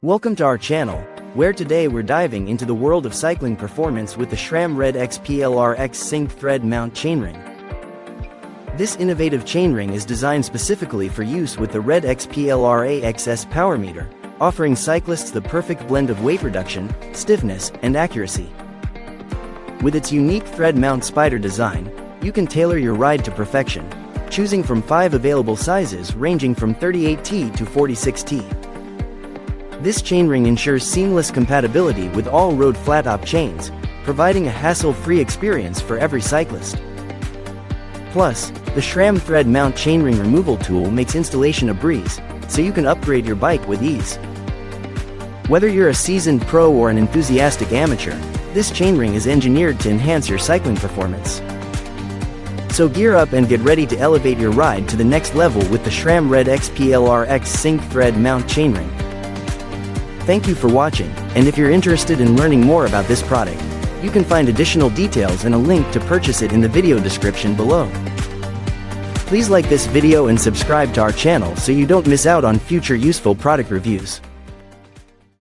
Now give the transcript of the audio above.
Welcome to our channel, where today we're diving into the world of cycling performance with the SRAM RED XPLR X Sync Thread Mount Chainring. This innovative chainring is designed specifically for use with the RED XPLR AXS power meter, offering cyclists the perfect blend of weight reduction, stiffness, and accuracy. With its unique thread mount spider design, you can tailor your ride to perfection, choosing from 5 available sizes ranging from 38T to 46T. This chainring ensures seamless compatibility with all road Flattop chains, providing a hassle-free experience for every cyclist. Plus, the SRAM Thread Mount Chainring Removal Tool makes installation a breeze, so you can upgrade your bike with ease. Whether you're a seasoned pro or an enthusiastic amateur, this chainring is engineered to enhance your cycling performance. So gear up and get ready to elevate your ride to the next level with the SRAM RED XPLR X Sync Thread Mount Chainring. Thank you for watching, and if you're interested in learning more about this product, you can find additional details and a link to purchase it in the video description below. Please like this video and subscribe to our channel so you don't miss out on future useful product reviews.